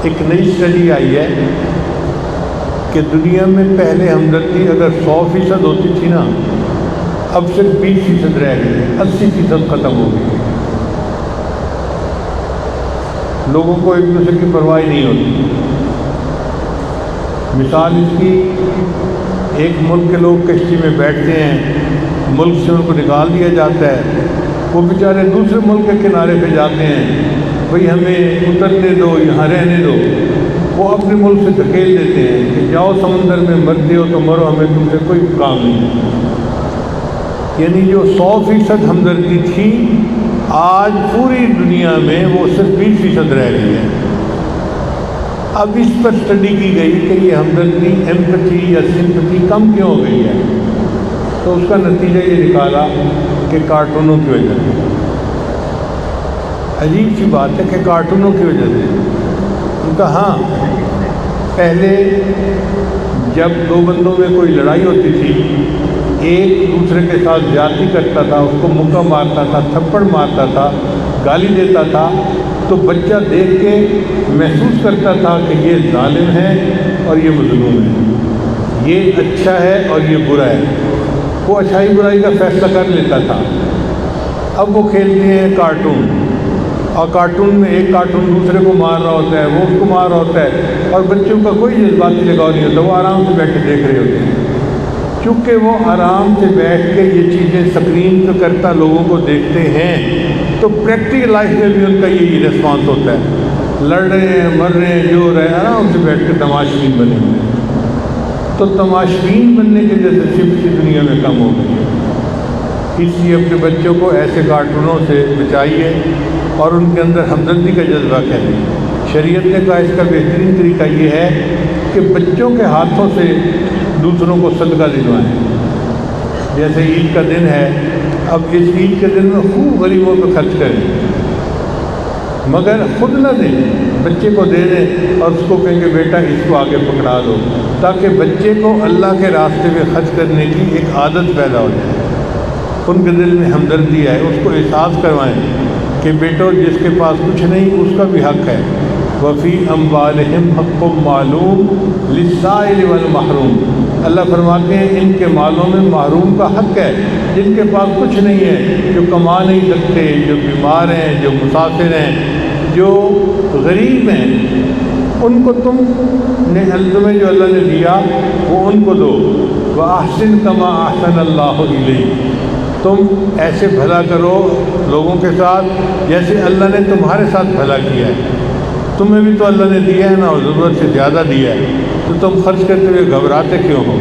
ایک نئی study I ہے کہ دنیا میں پہلے ہمدردی اگر 100% ہوتی تھی نا، اب صرف 20% رہ گئی ہے، 80% ختم ہو گئی ہے۔ لوگوں کو ایک دوسرے کی پرواہ نہیں ہوتی۔ مثال اس کی، ایک ملک کے لوگ کشتی میں بیٹھتے ہیں، ملک سے ان کو نکال دیا جاتا ہے، وہ بیچارے دوسرے ملک کے کنارے پہ جاتے ہیں، بھئی ہمیں اترنے دو، یہاں رہنے دو۔ وہ اپنے ملک سے دھکیل دیتے ہیں کہ جاؤ سمندر میں، مرتے ہو تو مرو، ہمیں تم سے کوئی کام نہیں۔ یعنی جو 100% ہمدردی تھی، آج پوری دنیا میں وہ صرف 20% رہ گئی ہے۔ اب اس پر اسٹڈی کی گئی کہ یہ ہمدردی، ایمپتھی یا سمپتھی کم کیوں ہو گئی ہے، تو اس کا نتیجہ یہ نکالا کہ کارٹونوں کی وجہ سے۔ عجیب سی بات ہے کہ کارٹونوں کی وجہ سے۔ ان کا ہاں، پہلے جب دو بندوں میں کوئی لڑائی ہوتی تھی، ایک دوسرے کے ساتھ زیادتی کرتا تھا، اس کو مکہ مارتا تھا، تھپڑ مارتا تھا، گالی دیتا تھا، تو بچہ دیکھ کے محسوس کرتا تھا کہ یہ ظالم ہے اور یہ مظلوم ہے، یہ اچھا ہے اور یہ برا ہے۔ وہ اچھائی برائی کا فیصلہ کر لیتا تھا۔ اب وہ کھیلتے ہیں کارٹون، اور کارٹون میں ایک کارٹون دوسرے کو مار رہا ہوتا ہے، وہ اس کو مار رہا ہوتا ہے، اور بچوں کا کوئی جذباتی لگاؤ نہیں ہوتا، وہ آرام سے بیٹھ کے دیکھ رہے ہوتے ہیں۔ چونکہ وہ آرام سے بیٹھ کے یہ چیزیں اسکرین پہ کرتا لوگوں کو دیکھتے ہیں، تو پریکٹیکل لائف میں بھی ان کا یہی ریسپانس ہوتا ہے، لڑ رہے ہیں، مر رہے ہیں، جو رہے، آرام سے بیٹھ کے تماشبین بنے ہوئے ہیں۔ تو تماشبین بننے کی وجہ سے سمپتھی دنیا میں کم ہو گئی ہے۔ اس لیے اپنے بچوں کو ایسے کارٹونوں سے بچائیے اور ان کے اندر ہمدردی کا جذبہ کھیلیں۔ شریعت نے کہا اس کا بہترین طریقہ یہ ہے کہ بچوں کے ہاتھوں سے دوسروں کو صدقہ دلوائیں۔ جیسے عید کا دن ہے، اب اس عید کے دن میں خوب غریبوں پہ خرچ کریں، مگر خود نہ دیں، بچے کو دے دیں اور اس کو کہیں کہ بیٹا اس کو آگے پکڑا دو، تاکہ بچے کو اللہ کے راستے میں خرچ کرنے کی ایک عادت پیدا ہو جائے، ان کے دل میں ہمدردی آئے، اس کو احساس کروائیں کہ بیٹو جس کے پاس کچھ نہیں اس کا بھی حق ہے۔ وفی اموالہم حق معلوم للسائل والمحروم، اللہ فرماتے ہیں ان کے مالوں میں محروم کا حق ہے، جن کے پاس کچھ نہیں ہے، جو کما نہیں سکتے، جو بیمار ہیں، جو مسافر ہیں، جو غریب ہیں، ان کو تمہیں جو اللہ نے دیا وہ ان کو دو۔ وَأَحْسِن كَمَا أَحْسَنَ اللَّهُ إِلَيْكَ، تم ایسے بھلا کرو لوگوں کے ساتھ جیسے اللہ نے تمہارے ساتھ بھلا کیا ہے۔ تمہیں بھی تو اللہ نے دیا ہے نا، اور ضرورت سے زیادہ دیا ہے، تو تم خرچ کرتے ہوئے گھبراتے کیوں ہو؟